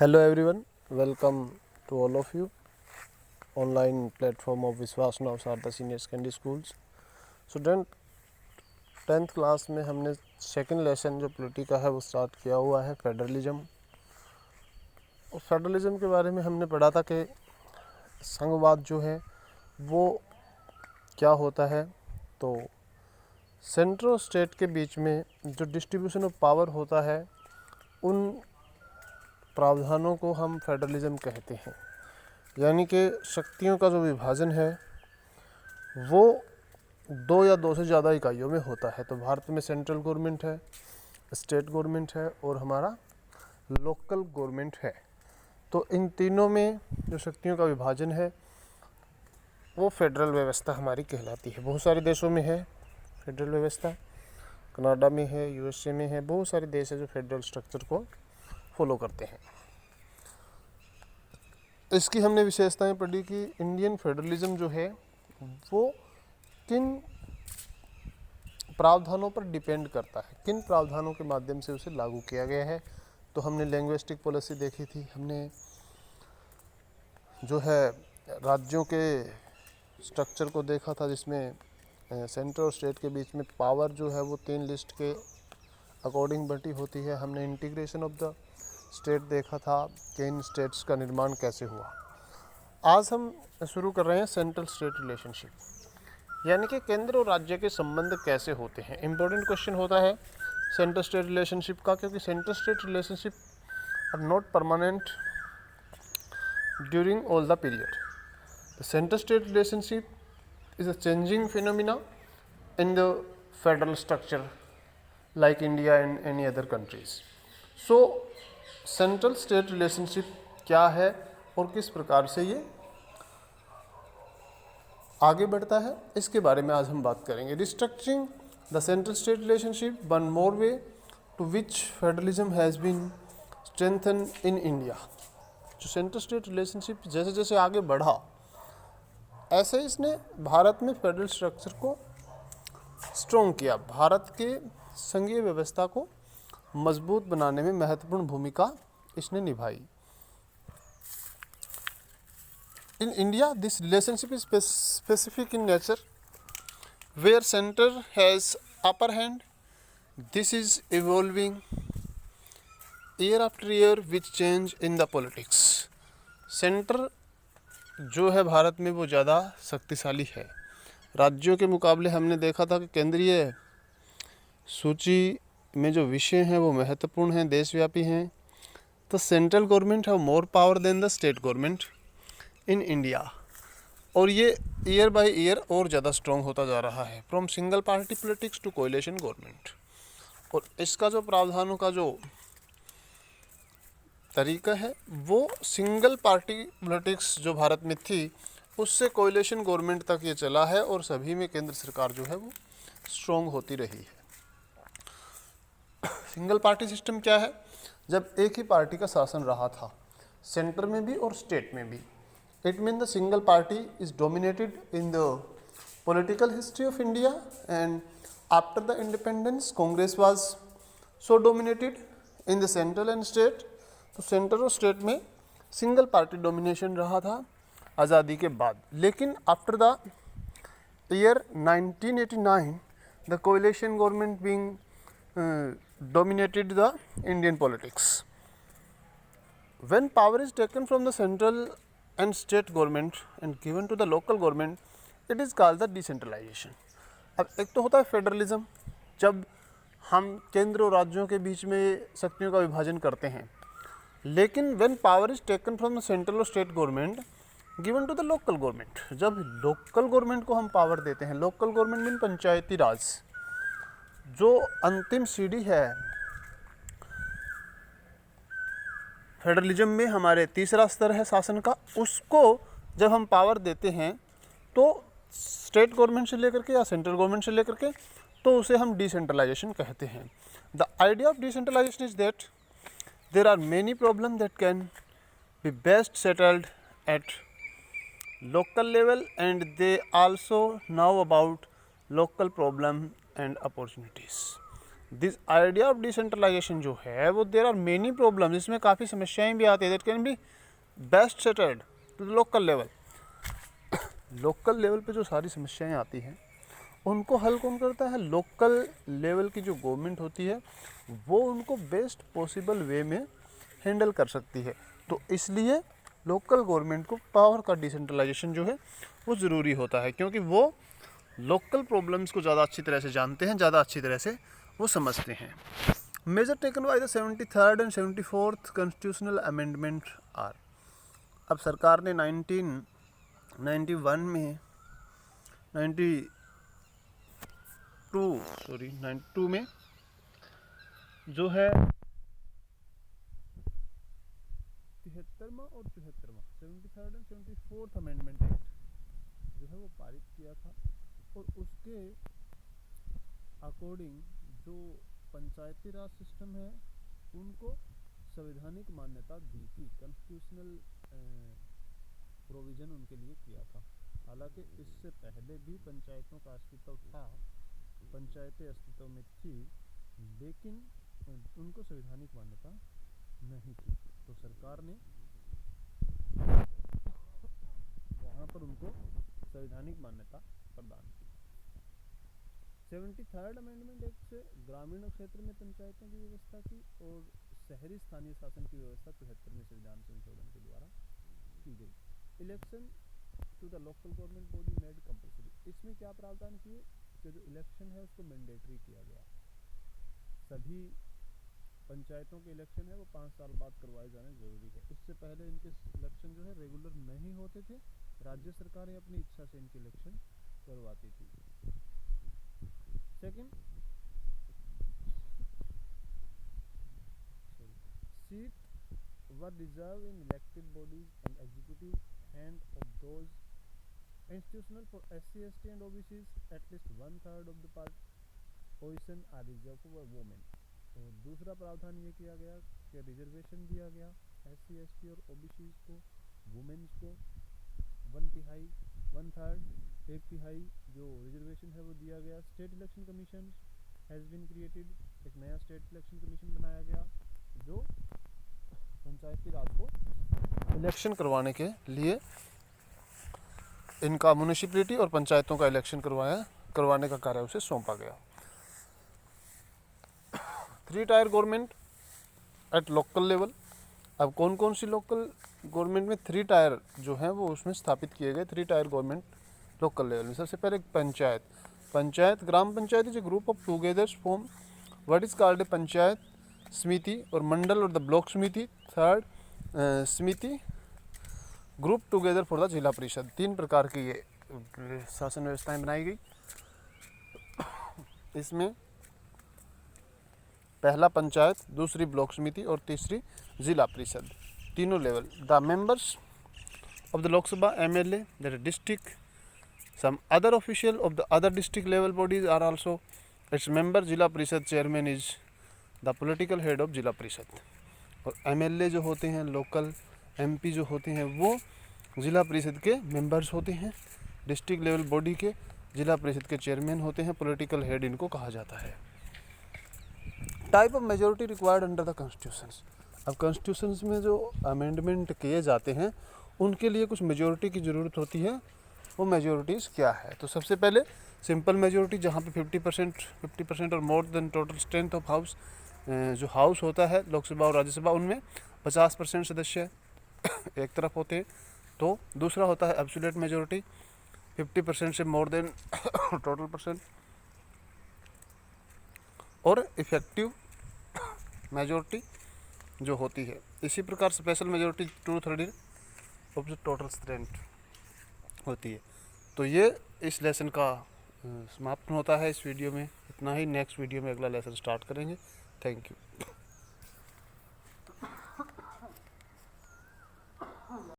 Hello everyone, welcome to all of you. Online platform of Vishwas Nav Sharda senior secondary schools. Student 10th class में हमने second lesson जो polity का है वो start किया हुआ है फेडरलिज्म. और फेडरलिज्म के बारे में हमने पढ़ा था कि संघवाद जो है वो क्या होता है. तो सेंटर और स्टेट के बीच में जो डिस्ट्रीब्यूशन ऑफ पावर होता है उन प्रावधानों को हम फेडरलिज्म कहते हैं. यानी कि शक्तियों का जो विभाजन है वो दो या दो से ज़्यादा इकाइयों में होता है. तो भारत में सेंट्रल गवर्नमेंट है, स्टेट गवर्नमेंट है और हमारा लोकल गवर्नमेंट है. तो इन तीनों में जो शक्तियों का विभाजन है वो फेडरल व्यवस्था हमारी कहलाती है. बहुत सारे देशों में है फेडरल व्यवस्था, कनाडा में है, यूएसए में है, बहुत सारे देश है जो फेडरल स्ट्रक्चर को फॉलो करते हैं. इसकी हमने विशेषताएं पढ़ी कि इंडियन फेडरलिज्म जो है वो किन प्रावधानों पर डिपेंड करता है, किन प्रावधानों के माध्यम से उसे लागू किया गया है. तो हमने लैंग्विस्टिक पॉलिसी देखी थी, हमने जो है राज्यों के स्ट्रक्चर को देखा था जिसमें सेंटर और स्टेट के बीच में पावर जो है वो 3 लिस्ट के अकॉर्डिंग बटी होती है. हमने इंटीग्रेशन ऑफ द स्टेट देखा था कि इन स्टेट्स का निर्माण कैसे हुआ. आज हम शुरू कर रहे हैं सेंट्रल स्टेट रिलेशनशिप, यानी कि केंद्र और राज्य के संबंध कैसे होते हैं. इम्पोर्टेंट क्वेश्चन होता है सेंट्रल स्टेट रिलेशनशिप का, क्योंकि central state relationship are not permanent during all the period. The central state relationship is a changing phenomena in the federal structure like India and any other countries. So central state relationship क्या है और किस प्रकार से ये आगे बढ़ता है, इसके बारे में आज हम बात करेंगे. Restructuring the central state relationship, one more way to which federalism has been strengthen in India. जो सेंट्रल स्टेट रिलेशनशिप जैसे जैसे आगे बढ़ा ऐसे इसने भारत में फेडरल स्ट्रक्चर को स्ट्रॉन्ग किया, भारत के संघीय व्यवस्था को मजबूत बनाने में महत्वपूर्ण भूमिका इसने निभाई. In India this relationship is specific in nature where centre has upper hand. This is evolving year after year which change in the politics. Centre जो है भारत में वो ज़्यादा शक्तिशाली है. राज्यों के मुकाबले हमने देखा था कि केंद्रीय सूची में जो विषय हैं वो महत्वपूर्ण हैं, देशव्यापी हैं. तो central government have more power than the state government in India. और ये ईयर बाय ईयर और ज़्यादा स्ट्रॉन्ग होता जा रहा है from single party politics to coalition government. और इसका जो प्रावधानों का जो तरीका है वो सिंगल पार्टी पॉलिटिक्स जो भारत में थी उससे कोएलिशन गवर्नमेंट तक ये चला है और सभी में केंद्र सरकार जो है वो स्ट्रॉन्ग होती रही है. सिंगल पार्टी सिस्टम क्या है? जब एक ही पार्टी का शासन रहा था सेंटर में भी और स्टेट में भी. It mean the single party is dominated in the political history of India and after the independence Congress was so dominated in the central and state. तो सेंटर और स्टेट में सिंगल पार्टी डोमिनेशन रहा था आज़ादी के बाद. लेकिन after the year 1989 the coalition government being dominated the Indian politics. When power is taken from the central and state government and given to the local government, it is called the decentralization. अब एक तो होता है federalism, जब हम केंद्र और राज्यों के बीच में शक्तियों का विभाजन करते हैं. लेकिन when power is taken from the central or state government given to the local government, जब लोकल गवर्नमेंट को हम पावर देते हैं, लोकल गवर्नमेंट मीन पंचायती राज, जो अंतिम सीढ़ी है फेडरलिज्म में, हमारे तीसरा स्तर है शासन का, उसको जब हम पावर देते हैं तो स्टेट गवर्नमेंट से लेकर के या सेंट्रल गवर्नमेंट से लेकर के, तो उसे हम डिसेंट्रलाइजेशन कहते हैं. The idea of decentralisation is that there are many problem that can be best settled at local level and they also know about local problem and opportunities. This idea of decentralisation जो है वो there are many problems, इसमें काफ़ी समस्याएं भी आती है, that can be best settled to the local level. Local level पे जो सारी समस्याएं आती हैं उनको हल कौन करता है? लोकल लेवल की जो गवर्नमेंट होती है वो उनको बेस्ट पॉसिबल वे में हैंडल कर सकती है। तो इसलिए लोकल गवर्नमेंट को पावर का डिसेंट्रलाइजेशन जो है वो ज़रूरी होता है, क्योंकि वो लोकल प्रॉब्लम्स को ज़्यादा अच्छी तरह से जानते हैं, ज़्यादा अच्छी तरह से वो समझते हैं। Measure taken by the 73rd and 74th constitutional amendment are. अब सरकार ने 1991 में 92 में जो है 73वां और 74वां 73rd and 74th amendment act जो है वो पारित किया था, और उसके अकॉर्डिंग जो पंचायती राज सिस्टम है उनको संवैधानिक मान्यता दी थी, कॉन्स्टिट्यूशनल प्रोविज़न उनके लिए किया था। हालांकि इससे पहले भी पंचायतों का अस्तित्व था, पंचायतें अस्तित्व में थी, लेकिन उनको संवैधानिक मान्यता नहीं थी, तो सरकार ने वहाँ पर उनको संवैधानिक मान्यता प्रदान की। 73rd अमेंडमेंट एक्ट से ग्रामीण क्षेत्र में पंचायतों की व्यवस्था की और शहरी स्थानीय शासन की व्यवस्था 74वें संविधान संशोधन के द्वारा की गई। Election to the local government body made compulsory. इसमें क्या प्रावधान किए कि जो इलेक्शन है उसको मैंडेटरी किया गया, सभी पंचायतों के इलेक्शन है वो 5 साल बाद करवाए जाने जरूरी है। इससे पहले इनके इलेक्शन जो है रेगुलर नहीं होते थे, राज्य सरकारें अपनी इच्छा से इनके इलेक्शन करवाती थी। Second, seat were reserve in elected bodies and executive hand of those institutional for SC ST and OBCs at least 1/3 of the position are reserve for women. और दूसरा प्रावधान ये किया गया कि रिजर्वेशन दिया गया SC ST और OBCs को, वुमेन्स को 1/3 1/3 जो रिजर्वेशन है वो दिया गया। State election commission has been created, एक नया स्टेट इलेक्शन कमीशन बनाया गया जो पंचायती राज को इलेक्शन करवाने के लिए इनका म्युनिसिपैलिटी और पंचायतों का इलेक्शन करवाने का कार्य उसे सौंपा गया। 3 tyre government at local level. अब कौन कौन सी लोकल गवर्नमेंट में 3 टायर जो हैं वो उसमें स्थापित किए गए। 3 टायर गवर्नमेंट लोकल लेवल में सबसे पहले panchayat gram panchayat is a group of togethers form what is called a panchayat samiti और मंडल और the block samiti. Third, samiti group together for the zila parishad. 3 प्रकार की ये शासन व्यवस्थाएं बनाई गई। इसमें पहला पंचायत, दूसरी ब्लॉक समिति और तीसरी जिला परिषद, तीनों level. The members of the Lok Sabha MLA, that is district, some other official of the other district level bodies are also its member. Zila Parishad chairman is the political head of Zila Parishad. और MLA जो होते हैं, लोकल MP जो होते हैं वो जिला परिषद के मेंबर्स होते हैं। डिस्ट्रिक्ट लेवल बॉडी के जिला परिषद के चेयरमैन होते हैं, पॉलिटिकल हेड इनको कहा जाता है। Type of majority required under the constitutions. अब कॉन्स्टिट्यूशंस में जो अमेंडमेंट किए जाते हैं उनके लिए कुछ मेजोरिटी की ज़रूरत होती है। वो मेजोरिटीज़ क्या है? तो सबसे पहले सिंपल मेजोरिटी, जहाँ पे 50% और more than total strength of house, जो हाउस होता है लोकसभा और राज्यसभा उनमें 50% सदस्य एक तरफ होते हैं। तो दूसरा होता है एब्सोल्यूट मेजोरिटी, 50% से मोर देन टोटल परसेंट। और इफेक्टिव मेजोरिटी जो होती है। इसी प्रकार special majority 2/3 of the total strength होती है। तो ये इस लेसन का समाप्त होता है। इस वीडियो में इतना ही। नेक्स्ट वीडियो में अगला लेसन स्टार्ट करेंगे। Thank you.